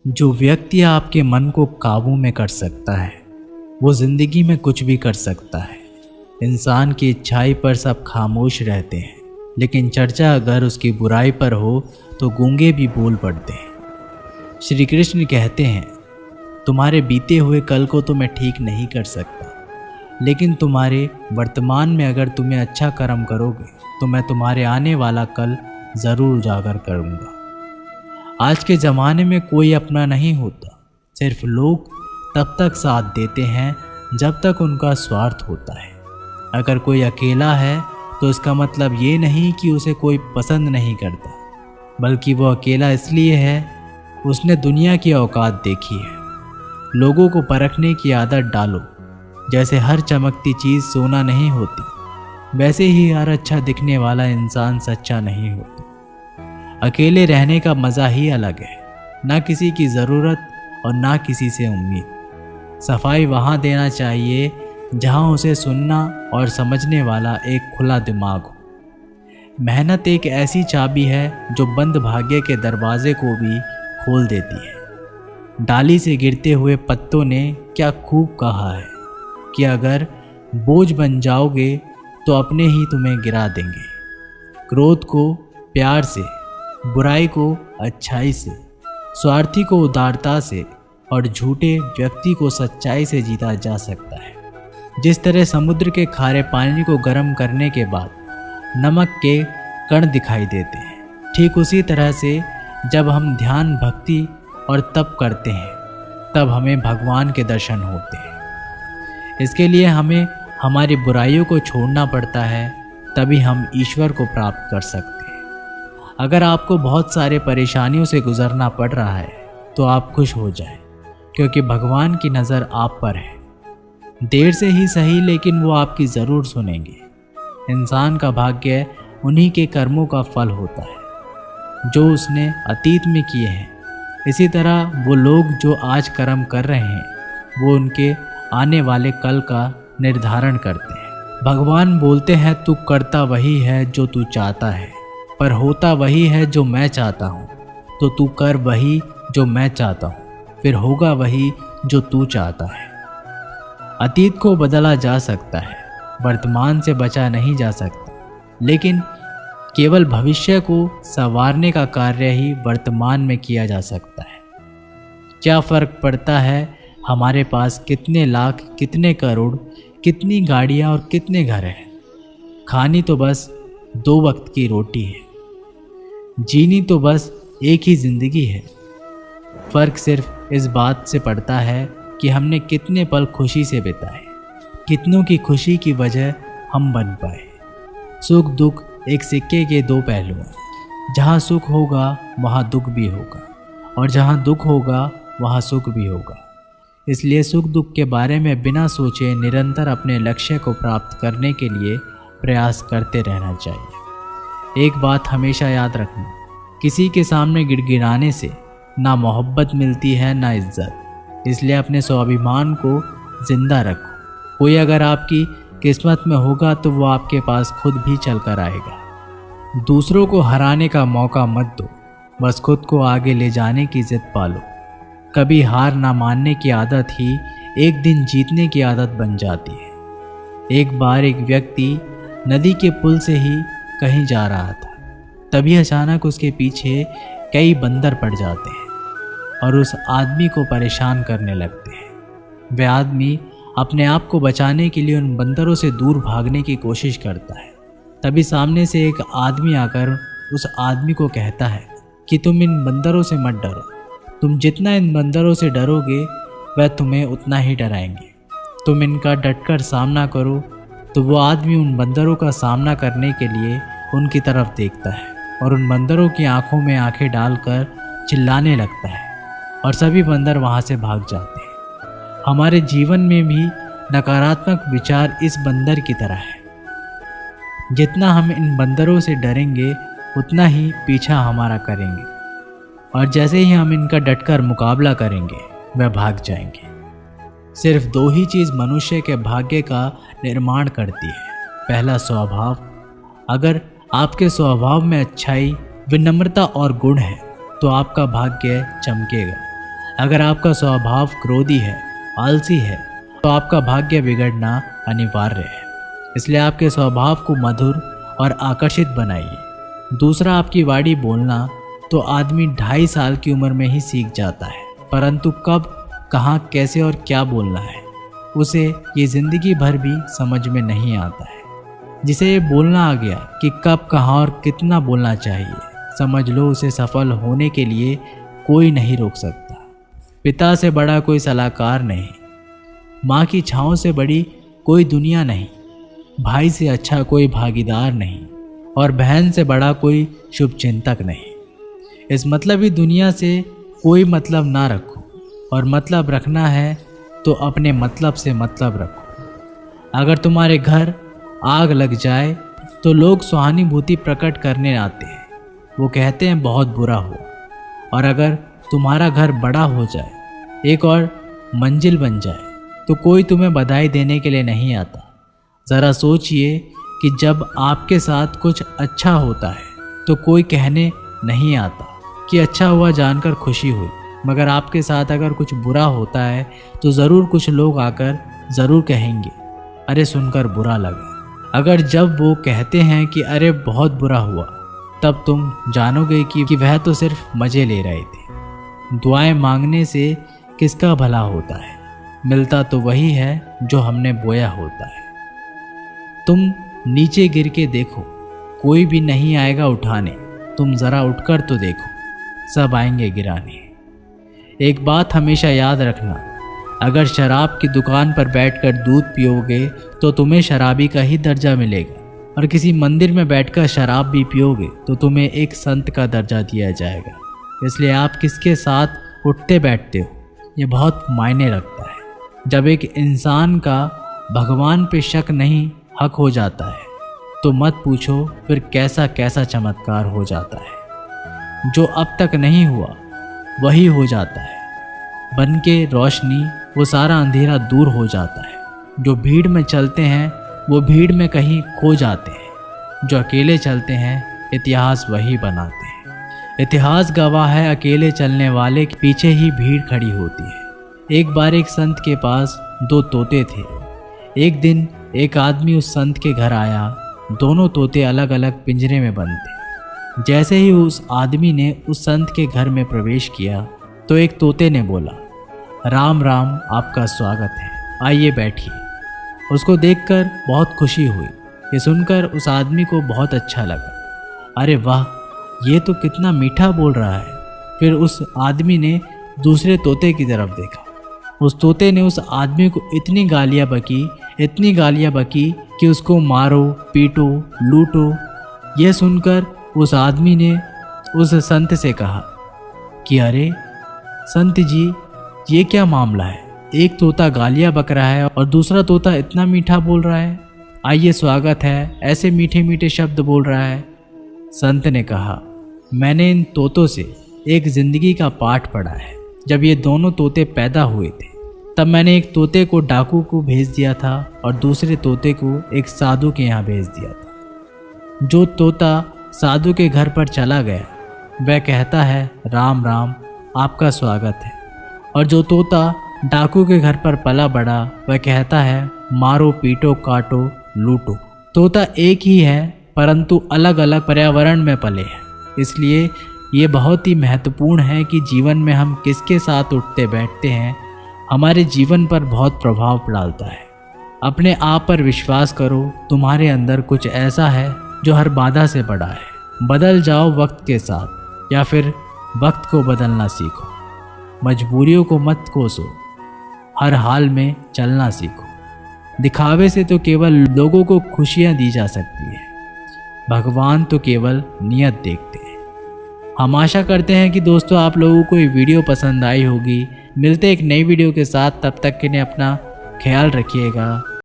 जो व्यक्ति आपके मन को काबू में कर सकता है वो जिंदगी में कुछ भी कर सकता है। इंसान की इच्छाई पर सब खामोश रहते हैं, लेकिन चर्चा अगर उसकी बुराई पर हो तो गूंगे भी बोल पड़ते हैं। श्री कृष्ण कहते हैं, तुम्हारे बीते हुए कल को तो मैं ठीक नहीं कर सकता, लेकिन तुम्हारे वर्तमान में अगर तुम्हें अच्छा कर्म करोगे तो मैं तुम्हारे आने वाला कल ज़रूर उजागर करूँगा। आज के ज़माने में कोई अपना नहीं होता, सिर्फ लोग तब तक साथ देते हैं जब तक उनका स्वार्थ होता है। अगर कोई अकेला है तो इसका मतलब ये नहीं कि उसे कोई पसंद नहीं करता, बल्कि वो अकेला इसलिए है उसने दुनिया की औकात देखी है। लोगों को परखने की आदत डालो। जैसे हर चमकती चीज़ सोना नहीं होती, वैसे ही हर अच्छा दिखने वाला इंसान सच्चा नहीं होता। अकेले रहने का मज़ा ही अलग है, ना किसी की ज़रूरत और ना किसी से उम्मीद। सफाई वहाँ देना चाहिए जहाँ उसे सुनना और समझने वाला एक खुला दिमाग हो। मेहनत एक ऐसी चाबी है जो बंद भाग्य के दरवाजे को भी खोल देती है। डाली से गिरते हुए पत्तों ने क्या खूब कहा है कि अगर बोझ बन जाओगे तो अपने ही तुम्हें गिरा देंगे। क्रोध को प्यार से, बुराई को अच्छाई से, स्वार्थी को उदारता से और झूठे व्यक्ति को सच्चाई से जीता जा सकता है। जिस तरह समुद्र के खारे पानी को गर्म करने के बाद नमक के कण दिखाई देते हैं, ठीक उसी तरह से जब हम ध्यान, भक्ति और तप करते हैं तब हमें भगवान के दर्शन होते हैं। इसके लिए हमें हमारी बुराइयों को छोड़ना पड़ता है, तभी हम ईश्वर को प्राप्त कर सकते हैं। अगर आपको बहुत सारे परेशानियों से गुजरना पड़ रहा है तो आप खुश हो जाएं, क्योंकि भगवान की नज़र आप पर है। देर से ही सही, लेकिन वो आपकी ज़रूर सुनेंगे। इंसान का भाग्य उन्हीं के कर्मों का फल होता है जो उसने अतीत में किए हैं। इसी तरह वो लोग जो आज कर्म कर रहे हैं वो उनके आने वाले कल का निर्धारण करते हैं। भगवान बोलते हैं, तू करता वही है जो तू चाहता है, पर होता वही है जो मैं चाहता हूँ। तो तू कर वही जो मैं चाहता हूँ, फिर होगा वही जो तू चाहता है। अतीत को बदला जा सकता है, वर्तमान से बचा नहीं जा सकता, लेकिन केवल भविष्य को संवारने का कार्य ही वर्तमान में किया जा सकता है। क्या फ़र्क पड़ता है हमारे पास कितने लाख, कितने करोड़, कितनी गाड़ियाँ और कितने घर हैं? खानी तो बस 2 वक्त की रोटी है, जीनी तो बस एक ही ज़िंदगी है। फ़र्क सिर्फ इस बात से पड़ता है कि हमने कितने पल खुशी से बिताए, कितनों की खुशी की वजह हम बन पाए। सुख दुख एक सिक्के के 2 पहलू हैं। जहाँ सुख होगा वहाँ दुख भी होगा, और जहाँ दुख होगा वहाँ सुख भी होगा। इसलिए सुख दुख के बारे में बिना सोचे निरंतर अपने लक्ष्य को प्राप्त करने के लिए प्रयास करते रहना चाहिए। एक बात हमेशा याद रखना, किसी के सामने गिड़गिड़ाने से ना मोहब्बत मिलती है ना इज्जत। इसलिए अपने स्वाभिमान को जिंदा रखो। कोई अगर आपकी किस्मत में होगा तो वो आपके पास खुद भी चल कर आएगा। दूसरों को हराने का मौका मत दो, बस खुद को आगे ले जाने की जिद पालो। कभी हार ना मानने की आदत ही एक दिन जीतने की आदत बन जाती है। एक बार एक व्यक्ति नदी के पुल से ही कहीं जा रहा था, तभी अचानक उसके पीछे कई बंदर पड़ जाते हैं और उस आदमी को परेशान करने लगते हैं। वह आदमी अपने आप को बचाने के लिए उन बंदरों से दूर भागने की कोशिश करता है। तभी सामने से एक आदमी आकर उस आदमी को कहता है कि तुम इन बंदरों से मत डरो, तुम जितना इन बंदरों से डरोगे वह तुम्हें उतना ही डराएंगे। तुम इनका डटकर सामना करो। तो वो आदमी उन बंदरों का सामना करने के लिए उनकी तरफ देखता है और उन बंदरों की आंखों में आंखें डालकर चिल्लाने लगता है और सभी बंदर वहाँ से भाग जाते हैं। हमारे जीवन में भी नकारात्मक विचार इस बंदर की तरह है। जितना हम इन बंदरों से डरेंगे उतना ही पीछा हमारा करेंगे, और जैसे ही हम इनका डटकर मुकाबला करेंगे वह भाग जाएंगे। सिर्फ 2 ही चीज़ मनुष्य के भाग्य का निर्माण करती है। पहला, स्वभाव। अगर आपके स्वभाव में अच्छाई, विनम्रता और गुण है तो आपका भाग्य चमकेगा। अगर आपका स्वभाव क्रोधी है, आलसी है, तो आपका भाग्य बिगड़ना अनिवार्य है। इसलिए आपके स्वभाव को मधुर और आकर्षित बनाइए। दूसरा, आपकी वाणी बोलना तो आदमी 2.5 साल की उम्र में ही सीख जाता है, परंतु कब, कहाँ, कैसे और क्या बोलना है उसे ये ज़िंदगी भर भी समझ में नहीं आता है। जिसे ये बोलना आ गया कि कब, कहाँ और कितना बोलना चाहिए, समझ लो उसे सफल होने के लिए कोई नहीं रोक सकता। पिता से बड़ा कोई सलाहकार नहीं, माँ की छाँव से बड़ी कोई दुनिया नहीं, भाई से अच्छा कोई भागीदार नहीं और बहन से बड़ा कोई शुभचिंतक नहीं। इस मतलबी दुनिया से कोई मतलब ना रखो, और मतलब रखना है तो अपने मतलब से मतलब रखो। अगर तुम्हारे घर आग लग जाए तो लोग सहानुभूति प्रकट करने आते हैं, वो कहते हैं बहुत बुरा हुआ। और अगर तुम्हारा घर बड़ा हो जाए, एक और मंजिल बन जाए, तो कोई तुम्हें बधाई देने के लिए नहीं आता। ज़रा सोचिए कि जब आपके साथ कुछ अच्छा होता है तो कोई कहने नहीं आता कि अच्छा हुआ जानकर खुशी हुई, मगर आपके साथ अगर कुछ बुरा होता है तो ज़रूर कुछ लोग आकर ज़रूर कहेंगे अरे सुनकर बुरा लगा। अगर जब वो कहते हैं कि अरे बहुत बुरा हुआ, तब तुम जानोगे कि वह तो सिर्फ मज़े ले रहे थे। दुआएं मांगने से किसका भला होता है, मिलता तो वही है जो हमने बोया होता है। तुम नीचे गिर के देखो, कोई भी नहीं आएगा उठाने, तुम ज़रा उठकर तो देखो, सब आएंगे गिराने। एक बात हमेशा याद रखना, अगर शराब की दुकान पर बैठकर दूध पियोगे तो तुम्हें शराबी का ही दर्जा मिलेगा, और किसी मंदिर में बैठकर शराब भी पियोगे तो तुम्हें एक संत का दर्जा दिया जाएगा। इसलिए आप किसके साथ उठते बैठते हो ये बहुत मायने रखता है। जब एक इंसान का भगवान पे शक नहीं हक हो जाता है तो मत पूछो फिर कैसा कैसा चमत्कार हो जाता है। जो अब तक नहीं हुआ वही हो जाता है, बन के रोशनी वो सारा अंधेरा दूर हो जाता है। जो भीड़ में चलते हैं वो भीड़ में कहीं खो जाते हैं, जो अकेले चलते हैं इतिहास वही बनाते हैं। इतिहास गवाह है अकेले चलने वाले के पीछे ही भीड़ खड़ी होती है। एक बार एक संत के पास 2 तोते थे। एक दिन एक आदमी उस संत के घर आया, दोनों तोते अलग अलग पिंजरे में बंद थे। जैसे ही उस आदमी ने उस संत के घर में प्रवेश किया तो एक तोते ने बोला, राम राम, आपका स्वागत है, आइए बैठिए। उसको देखकर बहुत खुशी हुई। ये सुनकर उस आदमी को बहुत अच्छा लगा। अरे वाह, ये तो कितना मीठा बोल रहा है। फिर उस आदमी ने दूसरे तोते की तरफ देखा। उस तोते ने उस आदमी को इतनी गालियाँ बकी कि उसको मारो, पीटो, लूटो। यह सुनकर उस आदमी ने उस संत से कहा कि अरे संत जी, ये क्या मामला है? एक तोता गालियाँ बक रहा है और दूसरा तोता इतना मीठा बोल रहा है, आइए स्वागत है, ऐसे मीठे मीठे शब्द बोल रहा है। संत ने कहा, मैंने इन तोतों से एक ज़िंदगी का पाठ पढ़ा है। जब ये दोनों तोते पैदा हुए थे तब मैंने एक तोते को डाकू को भेज दिया था और दूसरे तोते को एक साधु के यहाँ भेज दिया था। जो तोता साधु के घर पर चला गया वह कहता है राम राम, आपका स्वागत है, और जो तोता डाकू के घर पर पला बड़ा वह कहता है मारो, पीटो, काटो, लूटो। तोता एक ही है परंतु अलग अलग पर्यावरण में पले हैं। इसलिए ये बहुत ही महत्वपूर्ण है कि जीवन में हम किसके साथ उठते बैठते हैं हमारे जीवन पर बहुत प्रभाव डालता है। अपने आप पर विश्वास करो, तुम्हारे अंदर कुछ ऐसा है जो हर बाधा से बड़ा है। बदल जाओ वक्त के साथ, या फिर वक्त को बदलना सीखो। मजबूरियों को मत कोसो, हर हाल में चलना सीखो। दिखावे से तो केवल लोगों को खुशियां दी जा सकती है, भगवान तो केवल नियत देखते हैं। हम आशा करते हैं कि दोस्तों आप लोगों को ये वीडियो पसंद आई होगी। मिलते एक नई वीडियो के साथ, तब तक के लिए अपना ख्याल रखिएगा।